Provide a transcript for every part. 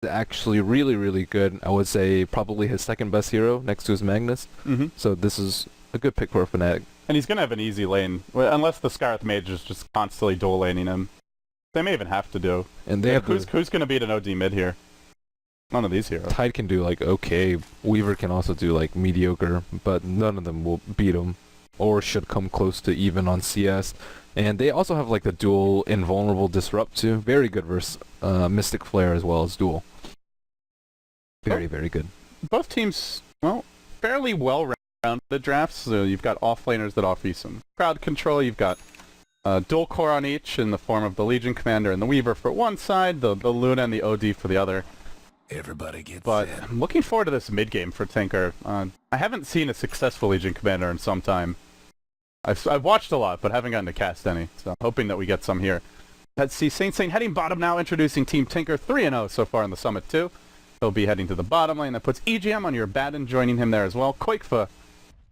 actually really, really good. I would say probably his second best hero next to his Magnus. Mm-hmm. So this is a good pick for Fnatic. And he's going to have an easy lane, unless the Scarlet Mage is just constantly dual laning him. They may even have to do. And they have who's going to beat an OD mid here? None of these heroes. Tide can do like okay. Weaver can also do like mediocre, but none of them will beat him or should come close to even on CS. And they also have like the dual invulnerable disrupt too. Very good versus Mystic Flare as well as dual. Very, very good. Both teams, well, fairly well-rounded drafts. So you've got off-laners that offer you some crowd control. You've got dual core on each in the form of the Legion Commander and the Weaver for one side, the Luna and the OD for the other. Everybody gets But in. I'm looking forward to this mid-game for Tinker. I haven't seen a successful Legion Commander in some time. I've watched a lot, but haven't gotten to cast any, so I'm hoping that we get some here. Let's see, Saint heading bottom now, introducing Team Tinker 3-0 so far in the Summit 2. He'll be heading to the bottom lane. That puts EGM on your Batten, joining him there as well. Quakefa,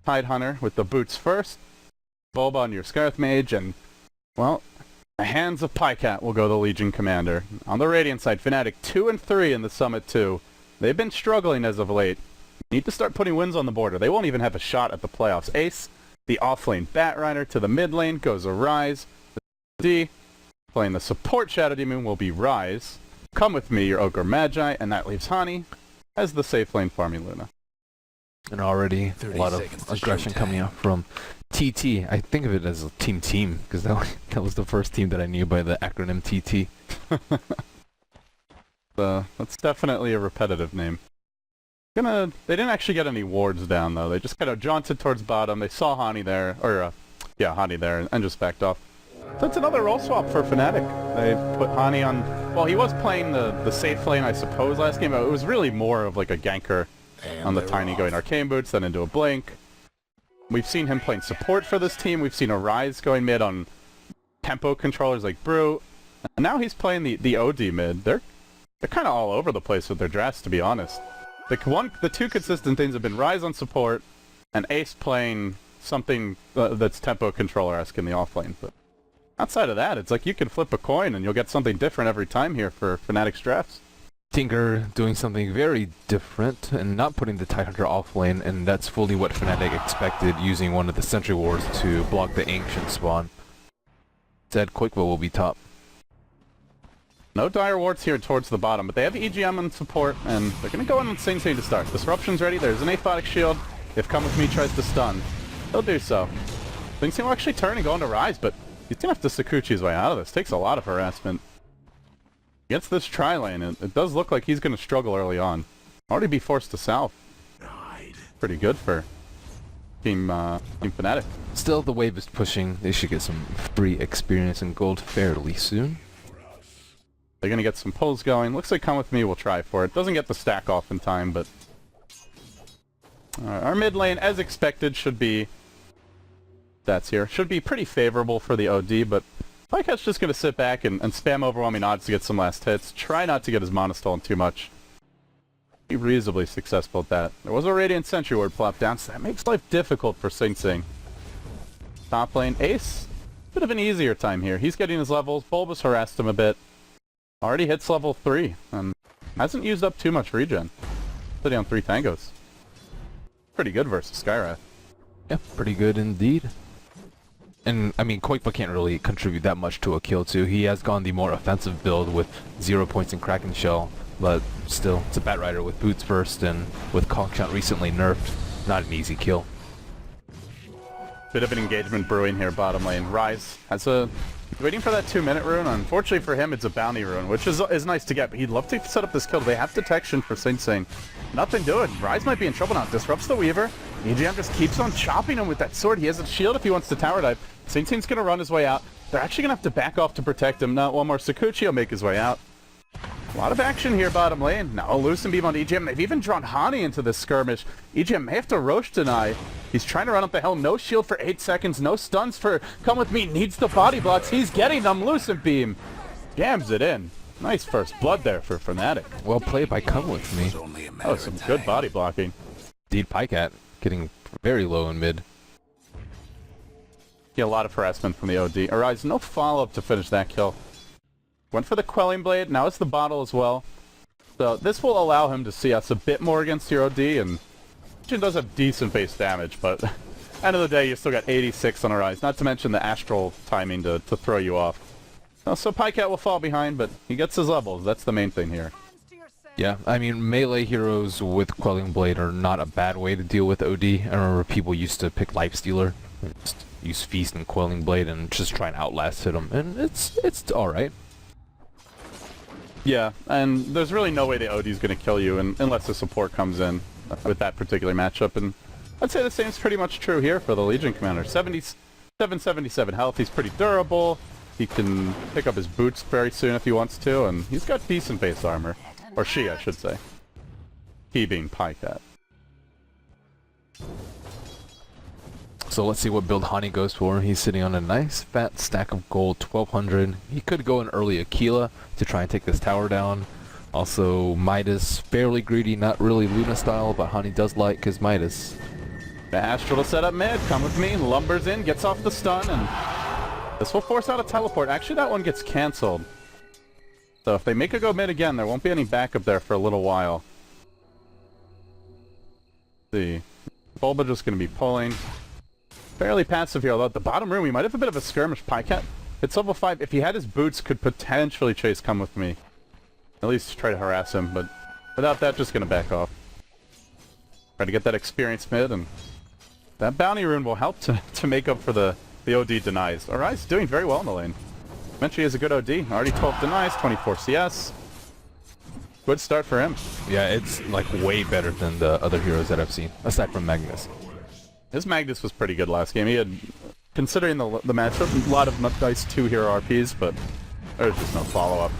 Tidehunter with the boots first. Bulba on your Scarlet Mage, and, well, the hands of Pycat will go the Legion Commander. On the Radiant side, Fnatic 2-3 in the Summit 2. They've been struggling as of late. Need to start putting wins on the border. They won't even have a shot at the playoffs. Ace, the offlane Batrider to the mid lane, goes Arise. D, playing the support Shadow Demon will be Rise. Come with me, your Ogre Magi, and that leaves Hani as the safe lane farming Luna. And already a lot of aggression coming up from TT. I think of it as a team because that was the first team that I knew by the acronym TT. That's definitely a repetitive name. They didn't actually get any wards down though. They just kind of jaunted towards bottom. They saw Hani there, Hani there, and just backed off. So it's another role swap for Fnatic. They put Hani on. Well, he was playing the safe lane, I suppose, last game. But it was really more of like a ganker on the Tiny going Arcane Boots, then into a Blink. We've seen him playing support for this team. We've seen Arise going mid on tempo controllers like Brew. And now he's playing the OD mid. They're kind of all over the place with their drafts, to be honest. The two consistent things have been Rise on support and Ace playing something that's tempo controller-esque in the offlane. But outside of that, it's like you can flip a coin and you'll get something different every time here for Fnatic's drafts. Tinker doing something very different and not putting the Tidehunter off lane, and that's fully what Fnatic expected, using one of the Sentry Wards to block the Ancient spawn. Instead, Quakefa will be top. No Dire Wards here towards the bottom, but they have EGM on support, and they're going to go in with Sing Sing to start. Disruption's ready. There's an Aphotic Shield. If Come With Me tries to stun, he'll do so. Sing Sing will actually turn and go into Rise, but he's going to have to Sakuchi his way out of this. Takes a lot of harassment. Gets this tri-lane, and it does look like he's going to struggle early on. Already be forced to south. Pretty good for Team Fnatic. Still, the wave is pushing. They should get some free experience and gold fairly soon. They're going to get some pulls going. Looks like Come With Me will try for it. Doesn't get the stack off in time, but our mid lane, as expected, should be pretty favorable for the OD, but Pycat's just going to sit back and spam overwhelming odds to get some last hits. Try not to get his mana stolen too much. Be reasonably successful at that. There was a Radiant Sentry Ward plopped down, so that makes life difficult for Sing Sing. Top lane, Ace, bit of an easier time here. He's getting his levels. Bulbous harassed him a bit. Already hits level 3, and hasn't used up too much regen. Sitting on 3 tangos. Pretty good versus Skywrath. Yeah, pretty good indeed. And, I mean, Quakefa can't really contribute that much to a kill, too. He has gone the more offensive build with 0 points in Kraken Shell, but still, it's a Batrider with boots first, and with Conkshot recently nerfed, not an easy kill. Bit of an engagement brewing here, bottom lane. Rise has waiting for that 2-minute rune. Unfortunately for him, it's a bounty rune, which is nice to get, but he'd love to set up this kill. They have detection for Sing Sing. Nothing doing. Rise might be in trouble now. Disrupts the Weaver. EGM just keeps on chopping him with that sword. He has a shield if he wants to tower dive. Sing Sing's going to run his way out. They're actually going to have to back off to protect him. Now, one more Sakuchi will make his way out. A lot of action here bottom lane. Now, Lucent Beam on EGM. They've even drawn Hani into this skirmish. EGM may have to Roche deny. He's trying to run up the hill. No shield for 8 seconds. No stuns for Come With Me. Needs the body blocks. He's getting them. Lucent Beam jams it in. Nice first blood there for Fnatic. Well played by Come With Me. Oh, some good body blocking. Indeed, Pycat getting very low in mid. Yeah, a lot of harassment from the OD. Arise, no follow-up to finish that kill. Went for the Quelling Blade. Now it's the bottle as well. So this will allow him to see us a bit more against your OD, and Jin does have decent base damage, but end of the day, you still got 86 on Arise, not to mention the astral timing to throw you off. So Pycat will fall behind, but he gets his levels. That's the main thing here. Yeah, I mean, melee heroes with Quelling Blade are not a bad way to deal with OD. I remember people used to pick Lifestealer, and just use Feast and Quelling Blade and just try and outlast hit them, and it's alright. Yeah, and there's really no way the OD is going to kill you unless the support comes in with that particular matchup, and I'd say the same is pretty much true here for the Legion Commander. 77 health, he's pretty durable, he can pick up his boots very soon if he wants to, and he's got decent base armor. Or she, I should say. He being Pycat. So let's see what build Hani goes for. He's sitting on a nice fat stack of gold, 1200. He could go an early Aquila to try and take this tower down. Also, Midas, fairly greedy, not really Luna style, but Hani does like his Midas. The Astral to set up mid, come with me, lumbers in, gets off the stun, and this will force out a teleport. Actually, that one gets cancelled. So if they make it go mid again, there won't be any backup there for a little while. Let's see. Bulba just going to be pulling. Fairly passive here, although at the bottom room, we might have a bit of a skirmish. Pycat, it's level 5. If he had his boots, could potentially chase Come With Me. At least try to harass him, but without that, just going to back off. Try to get that experience mid, and that bounty rune will help to make up for the OD denies. Arise doing very well in the lane. Menchie is a good OD. Already 12 denies, 24 CS. Good start for him. Yeah, it's like way better than the other heroes that I've seen, aside from Magnus. His Magnus was pretty good last game. He had, considering the matchup, a lot of nice 2-hero RPs, but there's just no follow-up.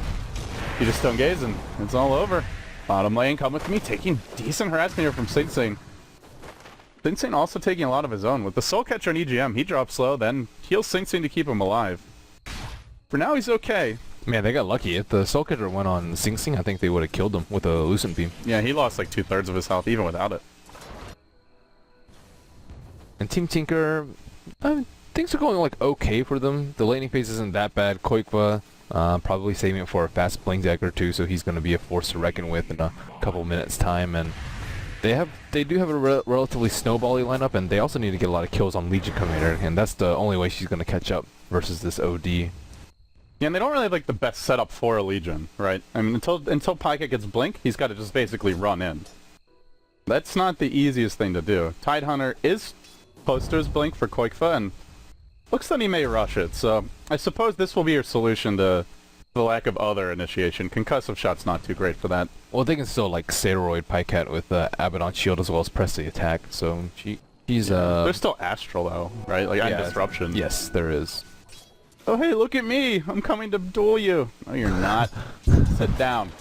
You just don't gaze and it's all over. Bottom lane, Come With Me, taking decent harassment here from Sing Sing. Sing Sing also taking a lot of his own. With the Soul Catcher and EGM, he drops low, then heals Sing Sing to keep him alive. For now, he's okay. Man, they got lucky. If the Soul Catcher went on Sing Sing, I think they would have killed him with a Lucent Beam. Yeah, he lost like 2/3 of his health, even without it. And Team Tinker, things are going like okay for them. The laning phase isn't that bad. Koikva, probably saving it for a fast Blink Dagger too, so he's going to be a force to reckon with in a couple minutes time. And they do have a relatively snowbally lineup, and they also need to get a lot of kills on Legion Commander, and that's the only way she's going to catch up versus this OD. Yeah, and they don't really have like the best setup for a Legion, right? I mean, until Pycat gets Blink, he's got to just basically run in. That's not the easiest thing to do. Tidehunter is close to his Blink for Koikva, and looks that he may rush it, so I suppose this will be your solution to the lack of other initiation. Concussive Shot's not too great for that. Well, they can still like Satyroid Pycat with Abaddon Shield as well as press the attack, so she's There's still Astral though, right? Like, and Disruption. Yes, there is. Oh hey, look at me! I'm coming to duel you! No, you're not. Sit down.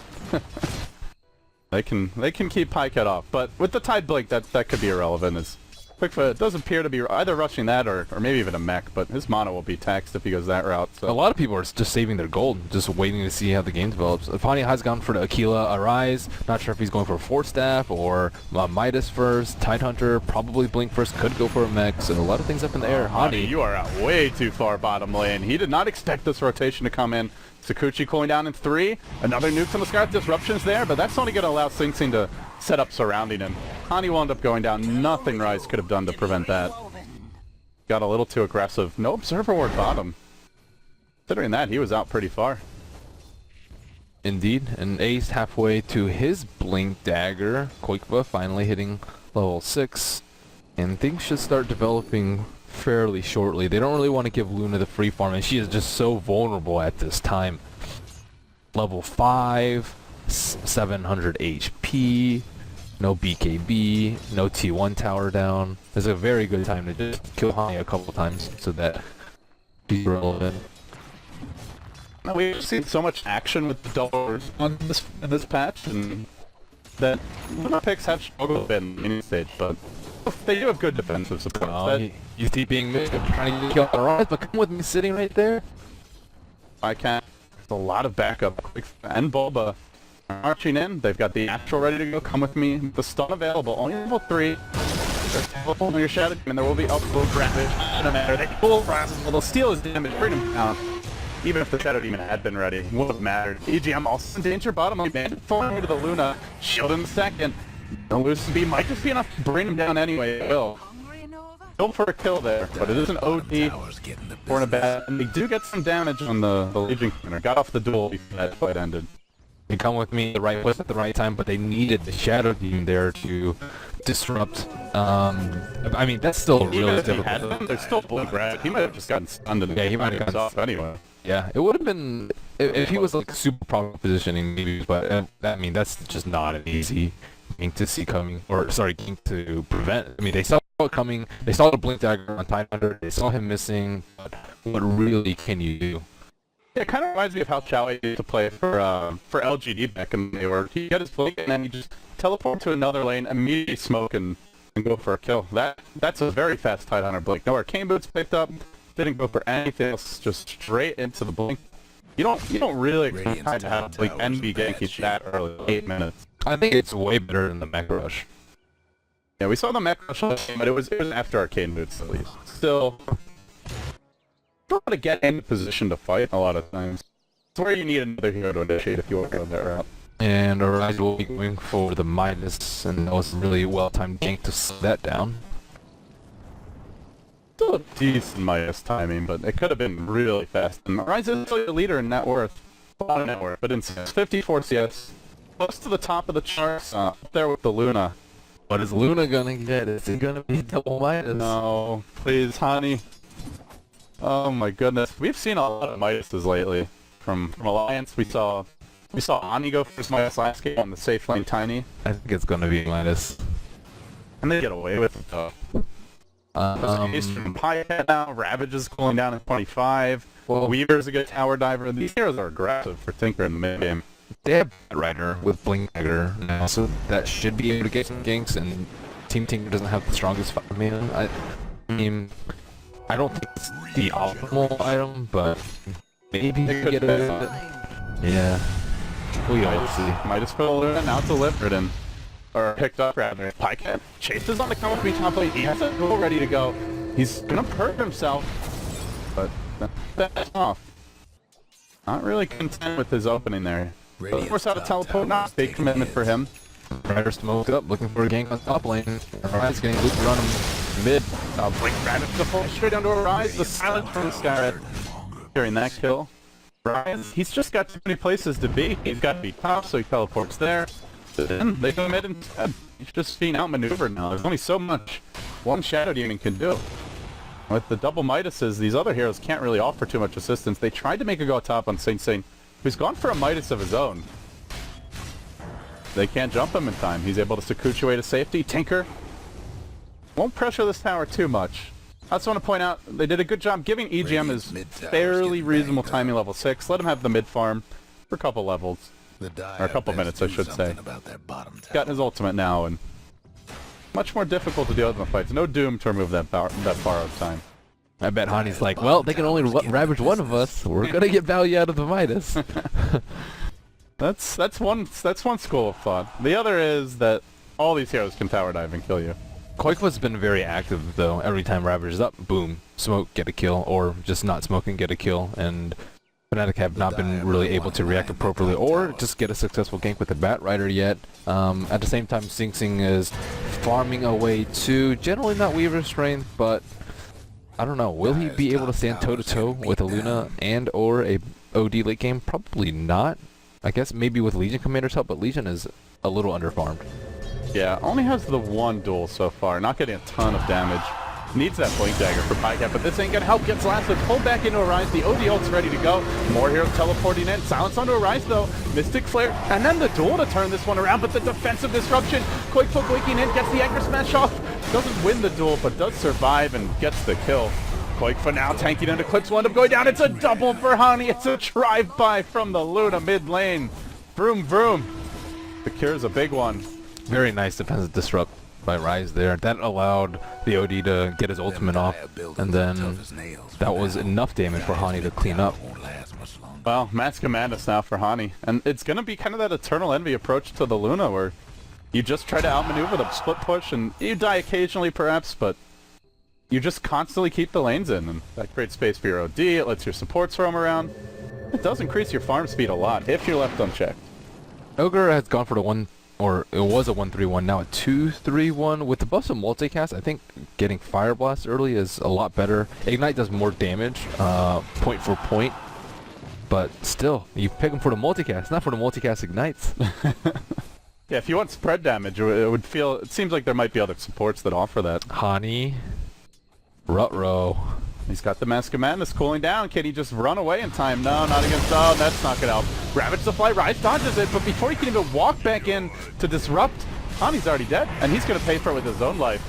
They can keep Pycat off, but with the Tide Blink, that could be irrelevant. As Quickfoot does appear to be either rushing that or maybe even a mech, but his mana will be taxed if he goes that route. So. A lot of people are just saving their gold, just waiting to see how the game develops. Fani has gone for the Aquila Arise. Not sure if he's going for a Force Staff or Midas first. Tidehunter probably Blink first. Could go for a mech. So a lot of things up in the air. Hani, you are out way too far bottom lane. He did not expect this rotation to come in. Sakuchi cooling down in 3. Another nuke from the sky. Disruption's there, but that's only going to allow Sing Sing to set up surrounding him. Hani will end up going down. Nothing Rise could have done to prevent that. Got a little too aggressive. No Observer Ward bottom. Considering that, he was out pretty far. Indeed, and Ace halfway to his Blink Dagger. Koikva finally hitting level 6. And things should start developing fairly shortly. They don't really want to give Luna the free farm, and she is just so vulnerable at this time. Level 5, 700 HP, no BKB, no T1 tower down. It's a very good time to just kill Hani a couple times so that she's relevant. Now, we've seen so much action with the doubles in this patch, and that Luna picks have struggled a bit in the mini stage, but they do have good defensive support. You see being trying to kill Arise, but come with me sitting right there. I can't. There's a lot of backup. And Bulba are marching in. They've got the Astral ready to go. Come with me. The stun available. Only level 3. There's level on your Shadow, and there will be upload Ravage. No matter. They pull Ravage. Well, they'll steal his damage. Bring him down. Even if the Shadow Demon had been ready, it wouldn't have mattered. EGM also in danger bottom lane, man. Falling into the Luna. Shield in the second. Don't lose the B. Might just be enough to bring him down anyway. It will. Go for a kill there, but it is an OD for a bad. And they do get some damage on the Legion Commander. Got off the duel before that fight ended. They come with me the right place at the right time, but they needed the Shadow Demon there to disrupt. I mean, that's still really Even if he difficult. had them, they're still blink red. He might have just gotten stunned and Yeah, he might have gotten off anyway. Yeah, it would have been if he was like super proper positioning, maybe. But I mean, that's just not an easy thing to see coming, or sorry, thing to prevent. I mean, they saw it coming. They saw the blink dagger on Tidehunter. They saw him missing. But what really can you do? Yeah, it kind of reminds me of how Chowie used to play for LGD back in the day, where he got his blink and then he just teleport to another lane, immediately smoke and go for a kill. That's a very fast Tidehunter blink. No arcane boots picked up. Didn't go for anything else, just straight into the blink. You don't really expect to have blink and be ganky that early, 8 minutes. I think it's way better than the Mech Rush. Yeah, we saw the Mech Rush, but it was after arcane boots at least. Still, don't want to get in position to fight a lot of times. It's where you need another hero to initiate if you want to go that route. And Arise will be going for the Midas, and that was a really well-timed gank to slow that down. Still a decent Midas timing, but it could have been really fast. And Rise is still the leader in net worth. A lot of net worth, but in CS. 54 CS. Close to the top of the charts, up there with the Luna. What is Luna gonna get? Is it gonna be double Midas? No, please, honey. Oh my goodness. We've seen a lot of Midases lately. From Alliance, we saw Ani go for his Midas last game on the safe lane Tiny. I think it's gonna be Midas. And they get away with it though. Eastern Piehead now, Ravage is cooling down at 25. Well, Weaver's a good tower diver. These heroes are aggressive for Tinker in the mid game. they have Rider with Blink Dagger now, so that should be able to get some ganks, and Team Tinker doesn't have the strongest 5-man. I mean, I don't think it's the optimal item, but maybe It you could get be. it. Yeah. We all see. Might just put a Luna now delivered and or picked up rather. Pikehead chases on the come with me top lane. He has a duel ready to go. He's gonna perk himself, but that's off. Not really content with his opening there. Of course, out of teleport, not a big commitment for him. Rider smoked up, looking for a gank on top lane. Arise getting looped around him mid. Blink Ravage the full straight down to Arise. The silence from the Skyred. Hearing that kill. Rise, he's just got too many places to be. He's got to be top, so he teleports there. Then they go mid instead. He's just being outmaneuvered now. There's only so much one Shadow Demon can do. With the double Midases, these other heroes can't really offer too much assistance. They tried to make a go top on Saint Saint, who's gone for a Midas of his own. They can't jump him in time. He's able to Sakuchi to safety. Tinker won't pressure this tower too much. I just want to point out, they did a good job giving EGM his fairly reasonable timing level 6. Let him have the mid farm for a couple levels. Or a couple minutes, I should say. Got his ultimate now, and much more difficult to deal with in the fights. No Doom to remove that borrowed time. I bet Hani's like, well, they can only ravage one of us. We're gonna get value out of the Midas. That's one school of thought. The other is that all these heroes can tower dive and kill you. Koikwa's been very active though. Every time Ravage is up, boom, smoke, get a kill, or just not smoking, get a kill, and Fnatic have not been really able to react appropriately or just get a successful gank with the Bat Rider yet. At the same time, Sing Sing is farming away too. Generally not Weaver's strength, but I don't know. Will he be able to stand toe-to-toe with a Luna and or a OD late game? Probably not. I guess maybe with Legion Commander's help, but Legion is a little underfarmed. Yeah, only has the one duel so far, not getting a ton of damage. Needs that Blink Dagger for Pikehead, but this ain't gonna help. Gets lasted, pulled back into Arise. The OD ult's ready to go. More heroes teleporting in. Silence onto Arise though. Mystic Flare, and then the duel to turn this one around, but the defensive disruption. Quakefolk waking in, gets the Anchor Smash off. Doesn't win the duel, but does survive and gets the kill. Quake for now, tanking into Clips will end up going down. It's a double for Hani. It's a drive-by from the Luna mid lane. Vroom, vroom. The cure's a big one. Very nice defensive disrupt by Rise there. That allowed the OD to get his ultimate off, and then that was enough damage for Hani to clean up. Well, Mask Madness now for Hani. And it's going to be kind of that Eternal Envy approach to the Luna where you just try to outmaneuver the split push and you die occasionally perhaps, but you just constantly keep the lanes in, and that creates space for your OD, it lets your supports roam around. It does increase your farm speed a lot if you're left unchecked. Ogre has gone for the one, or it was a 1-3-1, now a 2-3-1. With the buffs of multicast, I think getting Fire Blast early is a lot better. Ignite does more damage, point for point. But still, you pick him for the multicast, not for the multicast ignites. Yeah, if you want spread damage, it seems like there might be other supports that offer that. Hani. Rutro. He's got the Mask of Madness cooling down. Can he just run away in time? No, not against... Oh, that's not gonna help. Ravage the Fly, Rise dodges it, but before he can even walk back in to disrupt, Hani's already dead, and he's gonna pay for it with his own life.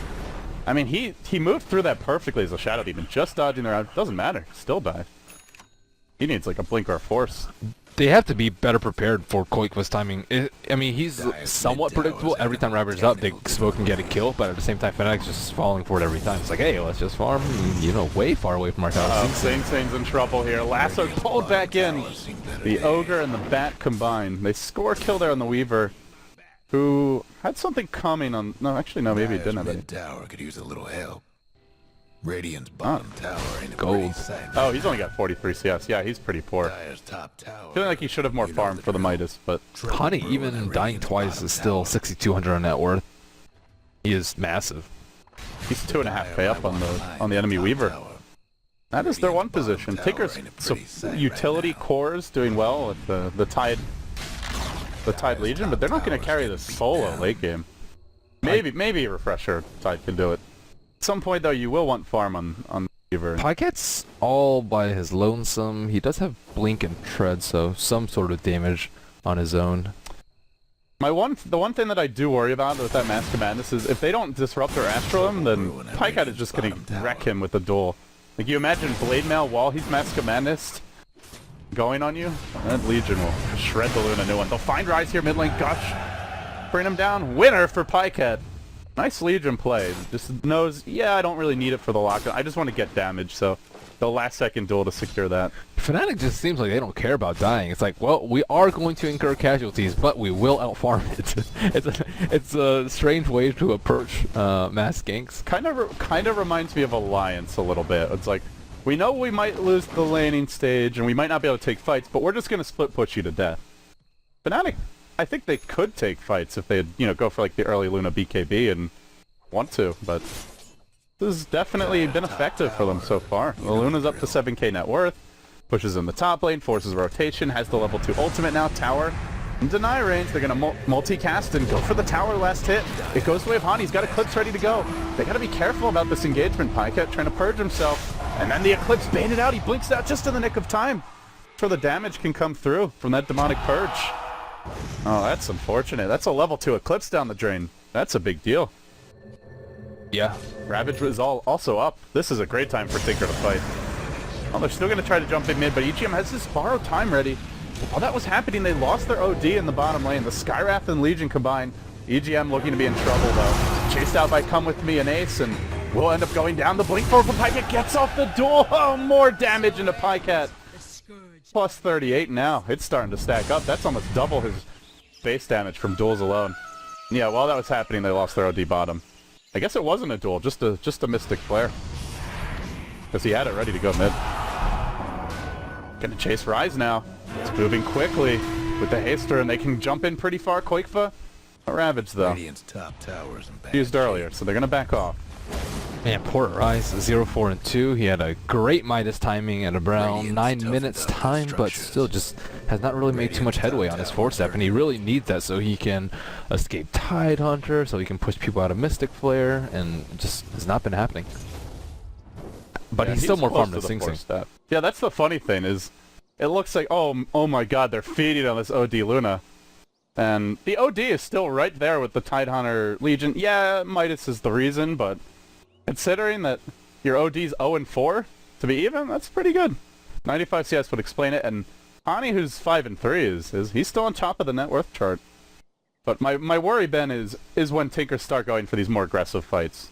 I mean, he moved through that perfectly as a Shadow Demon, just dodging around. Doesn't matter. Still died. He needs like a blink or a force. They have to be better prepared for Koikwa's timing. I mean, he's somewhat predictable. Every time Ravage is up, they smoke and get a kill, but at the same time, Fnatic's just falling for it every time. It's like, hey, let's just farm, you know, way far away from our tower. Sane's in trouble here. Lasso pulled back in. The Ogre and the Bat combined. They score a kill there on the Weaver, who had something coming on... No, actually, no, maybe he didn't have it. Tower could use a little help. Radiant's bottom tower ain't Gold. Oh, he's only got 43 CS. Yeah, he's pretty poor. Dire's top tower. Feeling like he should have more farm for the Midas, but... Hani, even dying twice, is still 6,200 on net worth. He is massive. He's 2.5k up on the enemy Weaver. That is their one position. Tinker's utility cores doing well with the Tide Legion, but they're not going to carry the solo late game. Maybe a Refresher Tide can do it. At some point, though, you will want farm on Weaver. Pyket's all by his lonesome. He does have Blink and Tread, so some sort of damage on his own. The one thing that I do worry about with that Mask of Madness is if they don't disrupt or Astral him, then Pyket is just going to wreck him with the duel. Like, you imagine Blade Mail while he's Mask of Madness going on you? That Legion will shred the Luna new one. They'll find Rise here mid lane. Gush. Bring him down. Winner for Pyket. Nice Legion play. Just knows, yeah, I don't really need it for the lockdown. I just want to get damage, so the last second duel to secure that. Fnatic just seems like they don't care about dying. It's like, well, we are going to incur casualties, but we will outfarm it. it's a strange way to approach mass ganks. Kind of reminds me of Alliance a little bit. It's like, we know we might lose the laning stage, and we might not be able to take fights, but we're just going to split push you to death. Fnatic, I think they could take fights if they'd, go for like the early Luna BKB and want to, but this has definitely been effective for them so far. The Luna's up to 7k net worth, pushes in the top lane, forces rotation, has the level 2 ultimate now, tower. In deny range, they're going to multicast and go for the tower last hit. It goes the way of Han, he's got Eclipse ready to go. They got to be careful about this engagement. Pyket trying to purge himself, and then the Eclipse baited out, he blinks out just in the nick of time. So the damage can come through from that demonic purge. Oh, that's unfortunate. That's a level 2 Eclipse down the drain. That's a big deal. Yeah. Ravage is also up. This is a great time for Tinker to fight. Oh, they're still going to try to jump in mid, but EGM has his borrowed time ready. While that was happening, they lost their OD in the bottom lane. The Skywrath and Legion combined. EGM looking to be in trouble, though. Chased out by Come With Me and Ace, and will end up going down. The Blink Forward from Pyket gets off the duel. Oh, more damage into Pyket. Plus 38 now. It's starting to stack up. That's almost double his base damage from duels alone. Yeah, while that was happening, they lost their OD bottom. I guess it wasn't a duel, just a Mystic Flare. Because he had it ready to go mid. Gonna chase Rise now. It's moving quickly with the Haster, and they can jump in pretty far. Koikva, a Ravage though. Radiant's top towers and Used earlier, so they're gonna back off. Man, poor Rise, 0-4-2. He had a great Midas timing at around 9 minutes time, but still just has not really made too much headway on his 4-step, and he really needs that so he can escape Tidehunter, so he can push people out of Mystic Flare, and just has not been happening. But Yeah, he's still more close farm to than Sing the Sing. 4-step. Yeah, that's the funny thing is, it looks like, oh my god, they're feeding on this OD Luna. And the OD is still right there with the Tidehunter Legion. Yeah, Midas is the reason, but considering that your OD's 0-4 to be even, that's pretty good. 95 CS would explain it, and Hani, who's 5-3, is he's still on top of the net worth chart. But my worry, Ben, is when Tinkers start going for these more aggressive fights.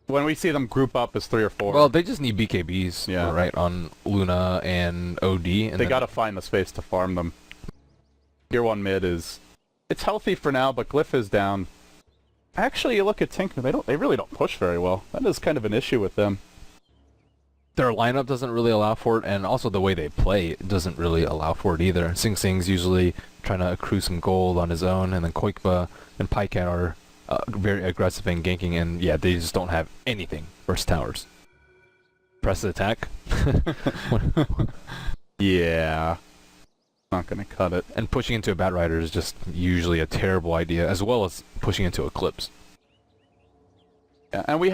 When we see them group up as 3 or 4. Well, they just need BKBs, Yeah. right, on Luna and OD. And they gotta find the space to farm them. Tier 1 mid is... It's healthy for now, but Glyph is down. Actually, you look at Tinker, they really don't push very well. That is kind of an issue with them. Their lineup doesn't really allow for it, and also the way they play doesn't really allow for it either. Sing Sing's usually trying to accrue some gold on his own, and then Koikba and Pycat are very aggressive in ganking, and yeah, they just don't have anything versus towers. Press the attack. Yeah. Not gonna cut it. And pushing into a Batrider is just usually a terrible idea, as well as pushing into Eclipse. Yeah, and we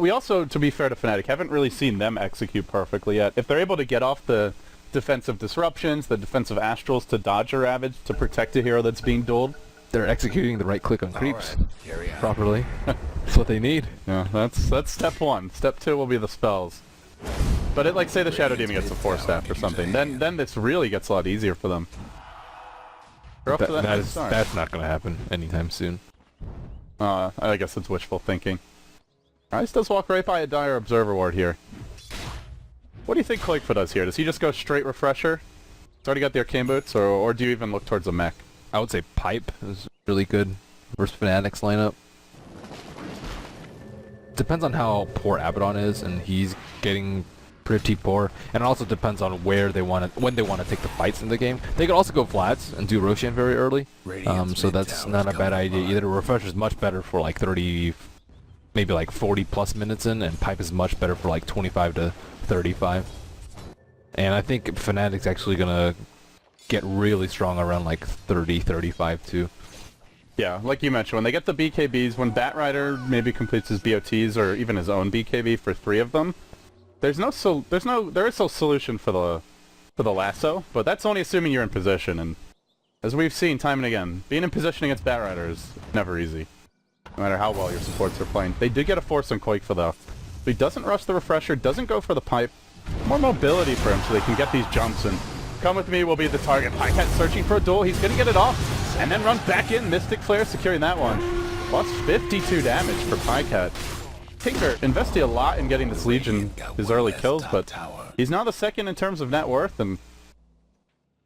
also, to be fair to Fnatic, haven't really seen them execute perfectly yet. If they're able to get off the defensive disruptions, the defensive astrals to dodge a Ravage, to protect a hero that's being dueled, They're executing the right click on creeps Carry on. properly. That's what they need. yeah, that's step one. Step two will be the spells. But like, say the Shadow Demon gets a 4-staff or something, then this really gets a lot easier for them. They're off to that good start. That's not going to happen anytime soon. I guess it's wishful thinking. Rice does walk right by a Dire Observer Ward here. What do you think Koikfa does here? Does he just go straight Refresher? He's already got the Arcane Boots, or do you even look towards a mech? I would say Pipe is really good versus Fnatic's lineup. Depends on how poor Abaddon is, and he's getting pretty poor. And it also depends on where they want to, when they want to take the fights in the game. They could also go Vlads and do Roshan very early. So that's not a bad idea either. Refresher is much better for like 30, maybe like 40 plus minutes in, and Pipe is much better for like 25 to 35. And I think Fnatic's actually gonna get really strong around like 30, 35 too. Yeah, like you mentioned, when they get the BKBs, when Batrider maybe completes his BOTs or even his own BKB for 3 of them, there is no solution for the lasso, but that's only assuming you're in position. And as we've seen time and again, being in position against Batrider is never easy, no matter how well your supports are playing. They did get a force on Koikfa though. But he doesn't rush the Refresher, doesn't go for the Pipe. More mobility for him so they can get these jumps, and Come With Me will be the target. Pycat searching for a duel. He's going to get it off and then runs back in. Mystic Flare securing that one. Plus 52 damage for Pycat. Tinker invested a lot in getting this Legion his early kills, but he's now the second in terms of net worth, and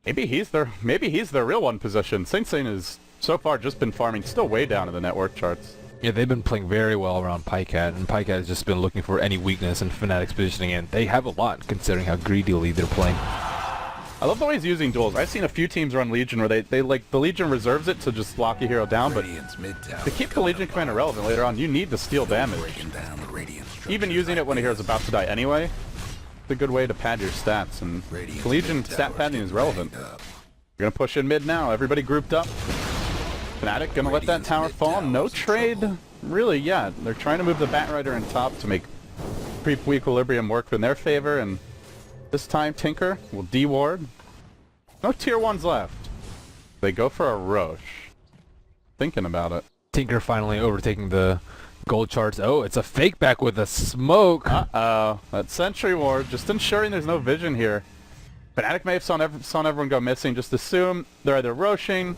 maybe he's their real one position. Saint has so far just been farming, still way down in the net worth charts. Yeah, they've been playing very well around Pycat, and Pycat has just been looking for any weakness in Fnatic's positioning, and they have a lot considering how greedily they're playing. I love the way he's using duels. I've seen a few teams run Legion where they like, the Legion reserves it to just lock a hero down, but to keep the Legion Commander relevant later on, you need to steal damage. Even using it when a hero's about to die anyway, it's a good way to pad your stats, and Legion stat padding is relevant. We're gonna push in mid now, everybody grouped up. Fnatic gonna let that tower fall, no trade really yet. They're trying to move the Batrider in top to make creep equilibrium work in their favor, and this time Tinker will de-ward. No tier 1s left. They go for a Roche. Thinking about it. Tinker finally overtaking the gold charts. Oh, it's a fake back with a smoke. Uh-oh. That Sentry Ward, just ensuring there's no vision here. Fnatic may have saw everyone go missing. Just assume they're either Roshing,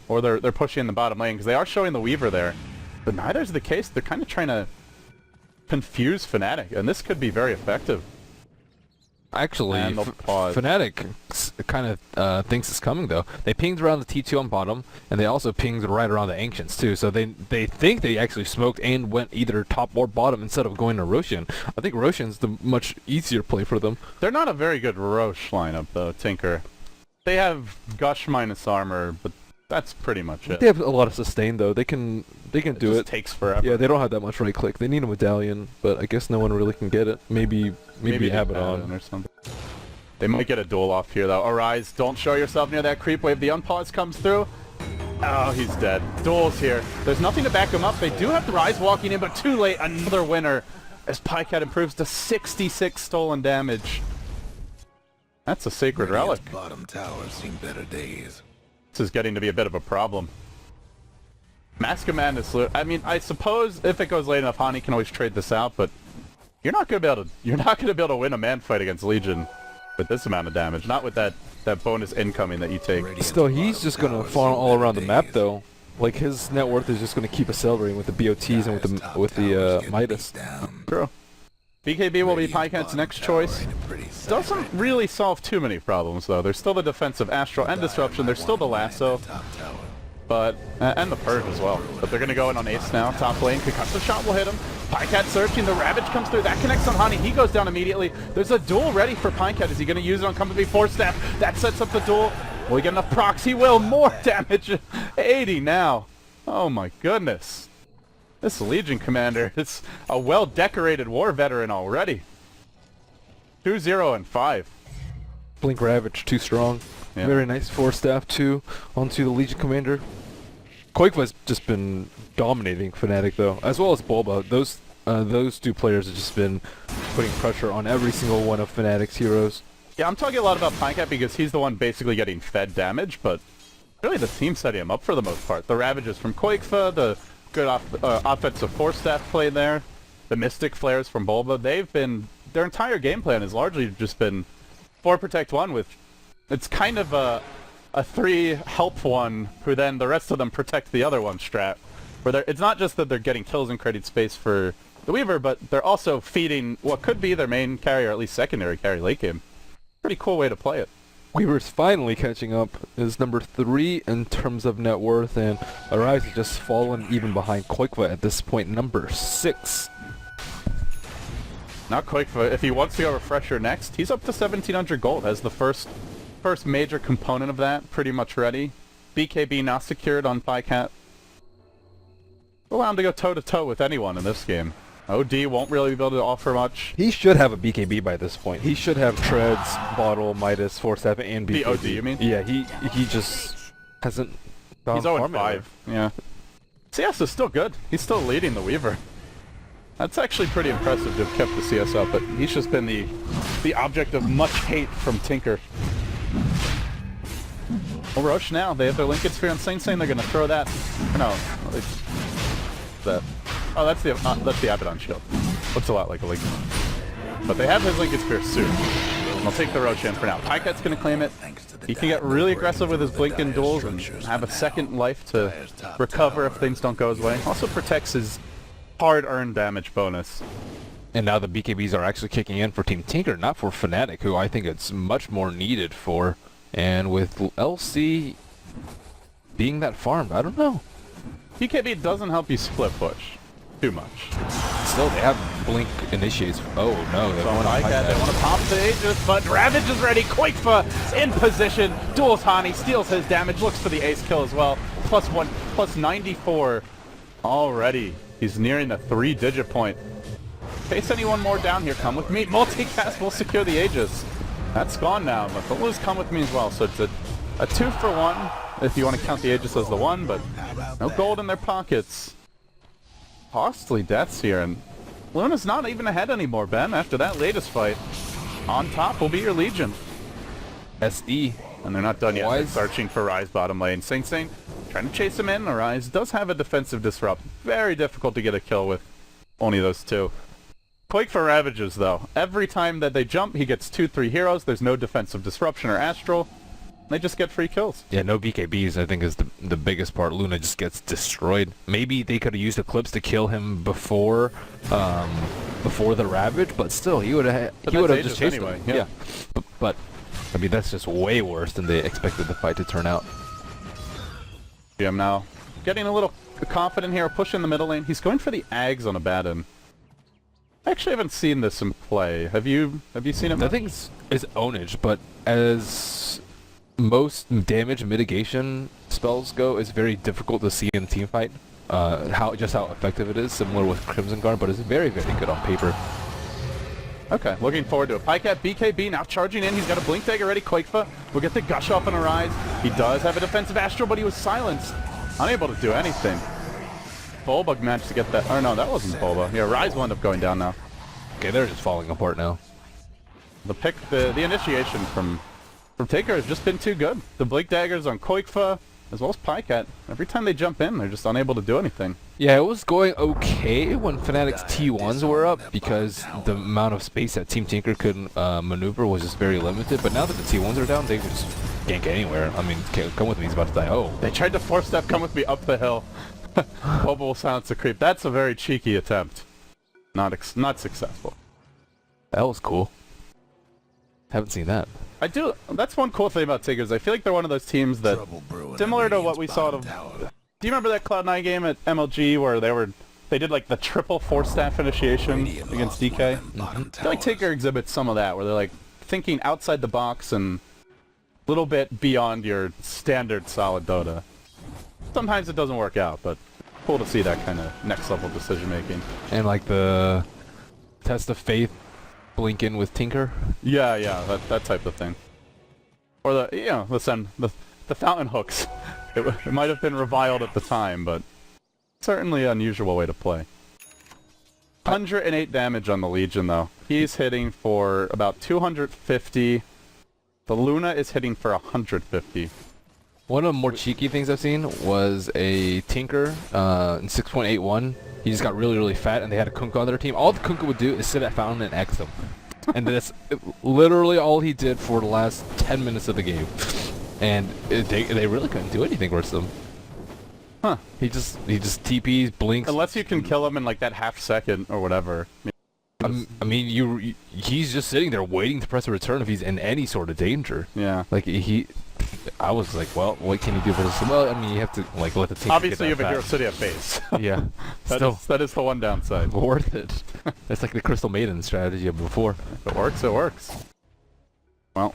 or they're pushing in the bottom lane, because they are showing the Weaver there. But neither is the case. They're kind of trying to confuse Fnatic, and this could be very effective. Actually, Fnatic kind of thinks it's coming, though. They pinged around the T2 on bottom, and they also pinged right around the Ancients, too. So they think they actually smoked and went either top or bottom instead of going to Roshan. I think Roshan's the much easier play for them. They're not a very good Roche lineup, though, Tinker. They have Gush minus armor, but that's pretty much it. They have a lot of sustain, though. They can do it. Just takes forever. Yeah, they don't have that much right click. They need a medallion, but I guess no one really can get it. Maybe Abaddon or something. They might get a duel off here, though. Arise, don't show yourself near that creep wave. The unpause comes through. Oh, he's dead. Duel's here. There's nothing to back him up. They do have the Rise walking in, but too late. Another winner as Pycat improves to 66 stolen damage. That's a sacred relic. Bottom tower seen better days. This is getting to be a bit of a problem. Mask of Madness. I mean, I suppose if it goes late enough, Hani can always trade this out, but you're not gonna be able to win a man fight against Legion with this amount of damage. Not with that bonus incoming that you take. Still, he's just gonna farm all around the map, though. Like, his net worth is just gonna keep accelerating with the BOTs and with the Midas. True. BKB will be Pycat's next choice. Doesn't really solve too many problems, though. There's still the defensive Astral and Disruption. There's still the Lasso. but and the Purge as well. But they're going to go in on Ace now, top lane. Concussive shot will hit him. Pycat searching, the Ravage comes through. That connects on Hani. He goes down immediately. There's a duel ready for Pycat. Is he going to use it on Come With Me Force Staff? That sets up the duel. Will he get enough procs? He will. More damage. 80 now. Oh my goodness. This Legion commander is a well-decorated war veteran already. 2-0 and 5. Blink Ravage, too strong. Yeah. Very nice Force Staff too onto the Legion Commander. Koikva's just been dominating Fnatic though, as well as Bulba. Those two players have just been putting pressure on every single one of Fnatic's heroes. Yeah, I'm talking a lot about Pycat because he's the one basically getting fed damage, but really the team setting him up for the most part. The Ravages from Koikva, the good offensive Force Staff play there, the Mystic Flares from Bulba, their entire game plan has largely just been 4 protect 1 with, it's kind of a 3 help 1 who then the rest of them protect the other one strat. Where it's not just that they're getting kills and creating space for the Weaver, but they're also feeding what could be their main carry or at least secondary carry late game. Pretty cool way to play it. Weaver's finally catching up, is number 3 in terms of net worth, and Arise has just fallen even behind Koikva at this point, number 6. Not Koikva. If he wants to go Refresher next, he's up to 1,700 gold as the first major component of that, pretty much ready. BKB now secured on Pycat. Allow him to go toe-to-toe with anyone in this game. OD won't really be able to offer much. He should have a BKB by this point. He should have Treads, Bottle, Midas, Force Staff, and BKB. The OD, you mean? Yeah, he just hasn't found He's 0-5. formula. Yeah. CS is still good. He's still leading the Weaver. That's actually pretty impressive to have kept the CS up, but he's just been the object of much hate from Tinker. Well, Roche now, they have their Linked Sphere on Saint They're going to throw that. Or no, that. Oh, that's the Abaddon shield. Looks a lot like a Linked. But they have his Linked Sphere soon. I'll take the Roche in for now. Pykat's going to claim it. He can get really aggressive with his Blink and duels and have a second life to recover if things don't go his way. Also protects his hard-earned damage bonus. And now the BKBs are actually kicking in for Team Tinker, not for Fnatic, who I think it's much more needed for. And with LC being that farmed, I don't know. BKB doesn't help you split push too much. Still, they have Blink initiates. Oh no, they want to pop the Aegis, but Ravage is ready. Koikva in position. Duels Hani, steals his damage, looks for the ace kill as well. +1, +94 already. He's nearing the 3-digit point. In case anyone more down here, come with me. Multicast will secure the Aegis. That's gone now, but they'll lose come with me as well. So it's a 2-for-1 if you want to count the Aegis as the 1, but no gold in their pockets. Costly deaths here, and Luna's not even ahead anymore, Ben, after that latest fight. On top will be your Legion. SE. And they're not done yet. Why They're is- searching for Rise bottom lane. Saint trying to chase him in. Rise does have a defensive disrupt. Very difficult to get a kill with only those 2. Quake for Ravages, though. Every time that they jump, he gets 2-3 heroes. There's no defensive disruption or astral. They just get free kills. Yeah, no BKBs I think is the biggest part. Luna just gets destroyed. Maybe they could have used Eclipse to kill him before the Ravage, but still he would have But he would have that's just chased Aegis him. anyway, Yeah. But I mean that's just way worse than they expected the fight to turn out. GM now getting a little confident here, pushing the middle lane. He's going for the Ags on Abaddon. I actually haven't seen this in play. Have you seen it? I think it's ownage, but as most damage mitigation spells go, it's very difficult to see in team fight. How effective it is, similar with Crimson Guard, but it's very, very good on paper. Okay, looking forward to it. Pycat BKB now charging in. He's got a Blink Dagger ready. Koikva will get the Gush off and Arise. He does have a defensive Astral, but he was silenced. Unable to do anything. Bulbug managed to get that. Oh no, that wasn't Bulba. Yeah, Rise will end up going down now. Okay, they're just falling apart now. The initiation from Taker has just been too good. The Blink Daggers on Koikva, as well as Pycat. Every time they jump in, they're just unable to do anything. Yeah, it was going okay when Fnatic's T1s were up because the amount of space that Team Tinker could maneuver was just very limited. But now that the T1s are down, they can just can't get anywhere. I mean, Come With Me is about to die. Oh, They tried to force step Come With Me up the hill. Bulba will silence the creep. That's a very cheeky attempt. Not successful. that was cool. Haven't seen that. That's one cool thing about Tigers. I feel like they're one of those teams that, Trouble brewing similar at to what we Radiant's saw bottom to... tower. Do you remember that Cloud9 game at MLG where they did like the triple 4-staff initiation Radiant against lost one DK? of them bottom I feel like towers. Tigger exhibits some of that, where they're like thinking outside the box and a little bit beyond your standard solid Dota. Sometimes it doesn't work out, but cool to see that kind of next level decision making. And like the test of faith blink in with Tinker. Yeah, that type of thing. Or the fountain hooks. It might have been reviled at the time, but certainly an unusual way to play. 108 damage on the Legion, though. He's hitting for about 250. The Luna is hitting for 150. One of the more cheeky things I've seen was a Tinker in 6.81. He just got really, really fat, and they had a Kunkka on their team. All the Kunkka would do is sit at Fountain and X them. And that's literally all he did for the last 10 minutes of the game. And they really couldn't do anything versus him. Huh. He just TPs, blinks. Unless you can kill him in like that half second or whatever. I mean, he's just sitting there waiting to press a return if he's in any sort of danger. Yeah. Like I was like, well, what can he do versus him? Well, I mean, you have to like let the team. Obviously, you have a Hero City at base. Yeah. That is the one downside. Worth it. It's like the Crystal Maiden strategy of before. If it works, it works. Well,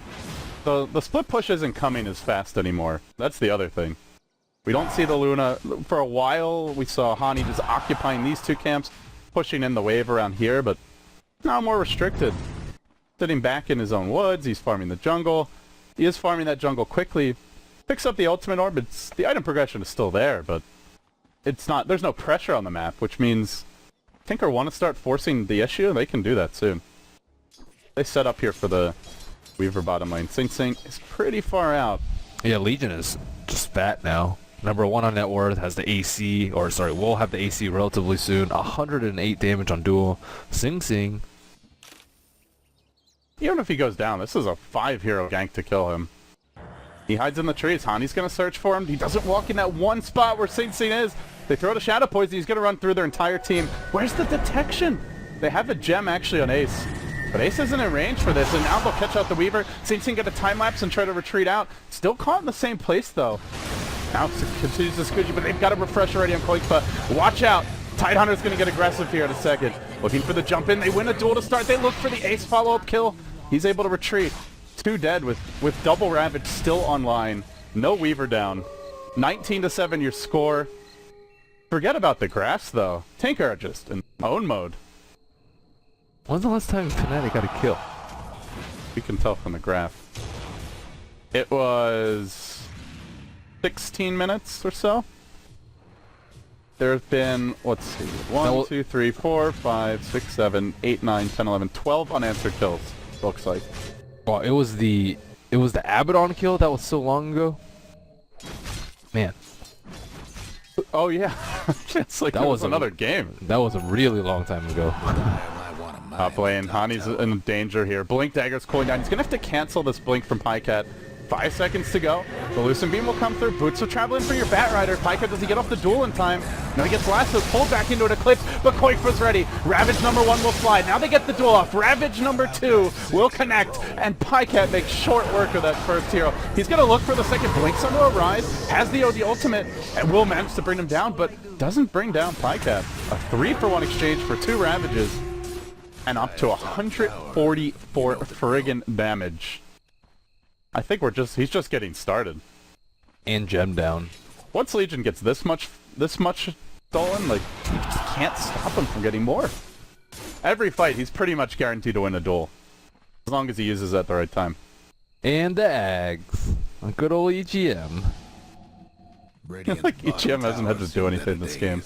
the split push isn't coming as fast anymore. That's the other thing. We don't see the Luna. For a while, we saw Hani just occupying these two camps, pushing in the wave around here, but now more restricted. Sitting back in his own woods, he's farming the jungle. He is farming that jungle quickly. Picks up the ultimate orb. The item progression is still there, but it's not. There's no pressure on the map, which means Tinker want to start forcing the issue. They can do that soon. They set up here for the Weaver bottom lane. Sing Sing is pretty far out. Yeah, Legion is just fat now. Number 1 on net worth, has the AC, or sorry, will have the AC relatively soon. 108 damage on duel. Sing Sing. Even if he goes down, this is a 5-hero gank to kill him. He hides in the trees. Hani's going to search for him. He doesn't walk in that one spot where Sing Sing is. They throw the Shadow Poison. He's going to run through their entire team. Where's the detection? They have a gem actually on Ace. But Ace isn't in range for this, and now they'll catch out the Weaver. Sing Sing get a time-lapse and try to retreat out. Still caught in the same place, though. Now continues to Scoochie, but they've got a refresh already on Koikpa. Watch out! Tidehunter's going to get aggressive here in a second. Looking for the jump in. They win a duel to start. They look for the Ace follow-up kill. He's able to retreat. 2 dead with double Ravage still online. No Weaver down. 19-7 your score. Forget about the grass, though. Tinker just in own mode. When's the last time Fnatic got a kill? You can tell from the graph. It was 16 minutes or so. There have been, let's see, 1, 2, 3, 4, 5, 6, 7, 8, 9, 10, 11, 12 unanswered kills, looks like. Well, it was the Abaddon kill that was so long ago. Man, Oh yeah, it's like that was another game. that was a really long time ago. Top lane, Hani's in danger here. Blink Dagger's cooling down. He's gonna have to cancel this blink from Pycat. 5 seconds to go. The Lucent Beam will come through. Boots will travel in for your Bat Rider. Pycat, does he get off the duel in time? No, he gets lassoed, pulled back into an Eclipse, but Koikpa's ready. Ravage number 1 will slide. Now they get the duel off. Ravage number 2 will connect, and Pycat makes short work of that first hero. He's gonna look for the second. Blinks onto a rise, has the ultimate, and will manage to bring him down, but doesn't bring down Pycat. A 3-for-1 exchange for 2 Ravages, and up to 144 friggin' damage. I think he's just getting started. And gem down. Once Legion gets this much stolen, like, you just can't stop him from getting more. Every fight, he's pretty much guaranteed to win a duel. As long as he uses it at the right time. And the Ags. A good old EGM. Like, EGM hasn't had to do anything in this game.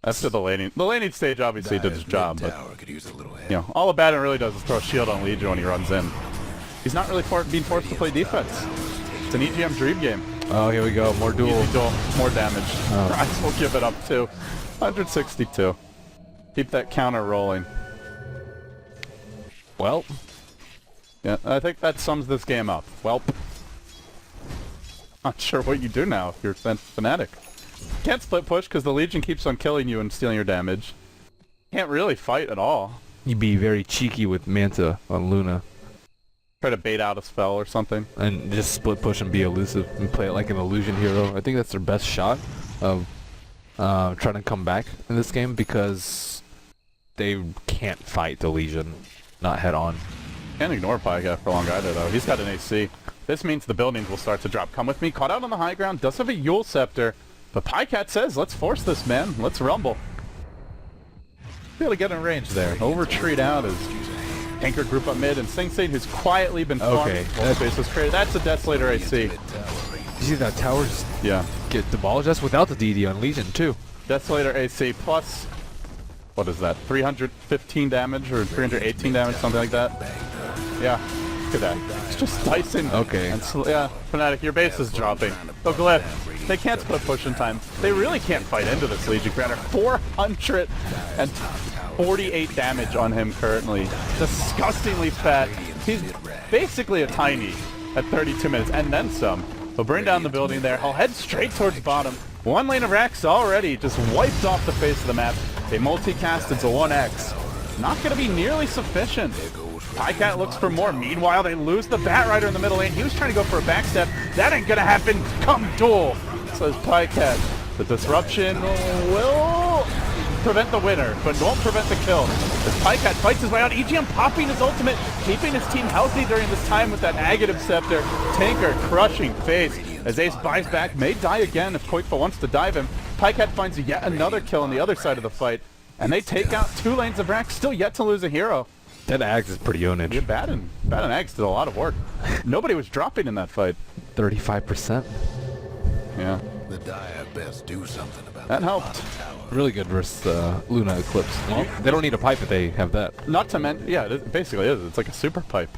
After the laning stage obviously did his job, but, you know, all Abaddon really does is throw a shield on Legion when he runs in. He's not really being forced to play defense. It's an EGM dream game. Oh, here we go. More duel. Easy duel, more damage. Price will give it up too. 162. Keep that counter rolling. Well, Yeah, I think that sums this game up. Welp. Not sure what you do now if you're Fnatic. Can't split push because the Legion keeps on killing you and stealing your damage. Can't really fight at all. you'd be very cheeky with Manta on Luna. Try to bait out a spell or something. And just split push and be elusive and play it like an illusion hero. I think that's their best shot of trying to come back in this game because they can't fight the Legion, not head on. Can't ignore Pycat for long either though. He's got an AC. This means the buildings will start to drop. Come with me. Caught out on the high ground. Does have a Yule Scepter. But Pycat says, let's force this, man. Let's rumble. Be able to get in range there. Over-treat out as Tanker group up mid, and Sing Sing, who's quietly been farmed. Okay, That base was created. That's a Desolator AC. You see that tower just Yeah. get demolished? That's without the DD on Legion too. Desolator AC plus, what is that, 315 damage or 318 damage, something like that? Yeah, look at that. It's just dicing. Okay. And yeah, Fnatic, your base is dropping. Oh, Glyph, they can't split push in time. They really can't fight into this Legion Commander. 448 damage on him currently. Disgustingly fat. He's basically a tiny at 32 minutes, and then some. He'll bring down the building there. He'll head straight towards bottom. One lane of Rax already just wiped off the face of the map. They multicast into 1x. Not going to be nearly sufficient. Pycat looks for more. Meanwhile, they lose the Batrider in the middle lane. He was trying to go for a backstep. That ain't going to happen. Come duel, says Pycat. The disruption will prevent the winner, but won't prevent the kill. As Pycat fights his way out, EGM popping his ultimate, keeping his team healthy during this time with that Agative Scepter. Tanker crushing face as Ace buys back, may die again if Koikfa wants to dive him. Pycat finds yet another kill on the other side of the fight, and they take out 2 lanes of Rax, still yet to lose a hero. That Axe is pretty ownage. Yeah, Baden Axe did a lot of work. Nobody was dropping in that fight. 35%. Yeah, The dire best do something about that the helped. bottom tower. Really good versus Luna Eclipse. Well, they don't need a pipe if they have that. Not to mention, yeah, it basically is. It's like a super pipe.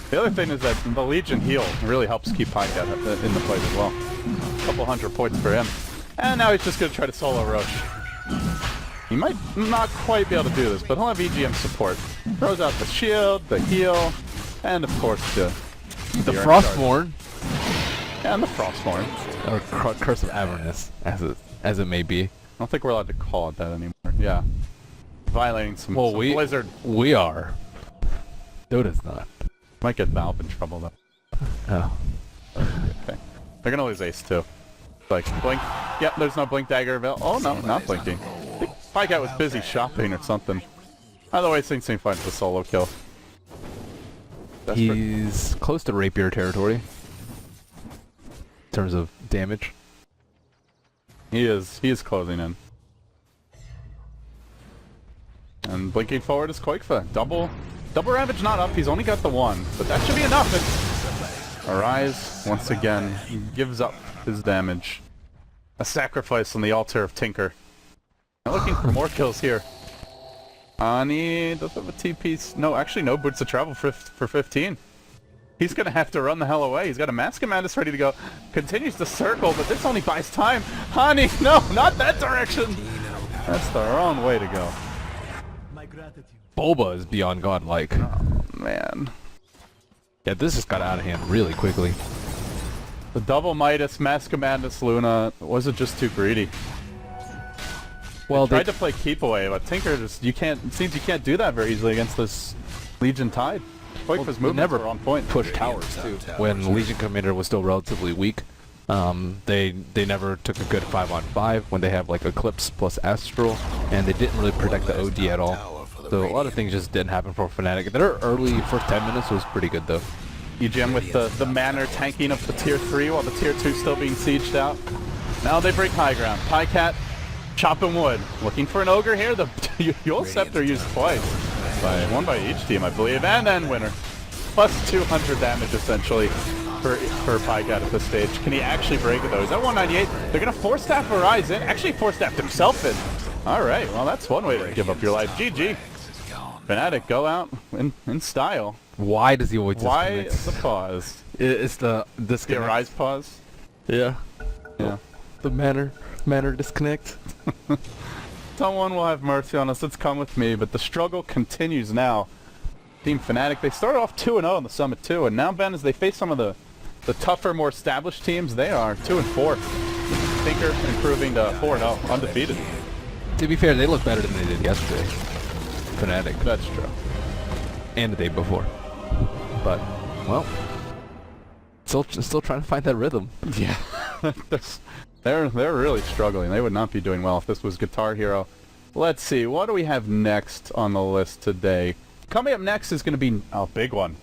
The other thing is that the Legion heal really helps keep Pycat in the fight as well. A couple 100 points for him. And now he's just going to try to solo Roche. He might not quite be able to do this, but he'll have EGM support. Throws out the shield, the heal, and of course the Frostborn, and the Frostborn. or Curse of Avernus, as it may be. I don't think we're allowed to call it that anymore. Yeah. Violating some, Well, some we Blizzard. we are. Dota's not. Might get Valve in trouble though. Oh. Okay. They're gonna lose Ace too. Like, blink. Yep, there's no blink dagger available. Oh no, not blinking. I think Pycat was busy shopping or something. Either way, Sing Sing finds the solo kill. Desperate. He's close to rapier territory in terms of damage. He is closing in. And blinking forward is Koikfa. Double ravage not up, he's only got the 1, but that should be enough. Arise, once again, gives up his damage. A sacrifice on the altar of Tinker. Now looking for more kills here. Ani does have a TP. No, actually no boots of travel for 15. He's gonna have to run the hell away. He's got a Mask of Madness ready to go. Continues to circle, but this only buys time. Ani, no, not that direction! That's the wrong way to go. Boba is beyond godlike. Oh, man. Yeah, this just got out of hand really quickly. The double Midas, Mask of Madness, Luna, was it just too greedy? Well, Tried to play keep away, but Tinker just, you can't, it seems you can't do that very easily against this Legion Tide. Koikfa's movements never were on point. pushed towers too. When Legion Commander was still relatively weak, they never took a good 5-on-5 when they have like Eclipse plus Astral, and they didn't really protect the OD at all. So a lot of things just didn't happen for Fnatic. Their early first 10 minutes was pretty good though. EGM with the Manor tanking up the tier 3 while the tier 2 still being sieged out. Now they break high ground. Pycat chopping wood. Looking for an ogre here. The Yule Scepter used twice. One by each team, I believe. And then winner. Plus 200 damage essentially for Pycat at this stage. Can he actually break it though? He's at 198. They're going to force staff Arise in. Actually force staffed himself in. Alright, well that's one way to give up your life. GG. Fnatic go out in style. Why does he always Why disconnect? the pause? It's the The disconnect. Arise pause? Yeah. Yeah. The manner disconnect. Someone will have mercy on us. It's come with me, but the struggle continues now. Team Fnatic, they started off 2-0 on the Summit 2, and now, Ben, as they face some of the tougher, more established teams, they are 2-4. Tinker improving to 4-0, undefeated. To be fair, they look better than they did yesterday. Fnatic. That's true. And the day before. but Well, still trying to find that rhythm. yeah, they're really struggling. They would not be doing well if this was Guitar Hero. Let's see, what do we have next on the list today? Coming up next is going to be a big one.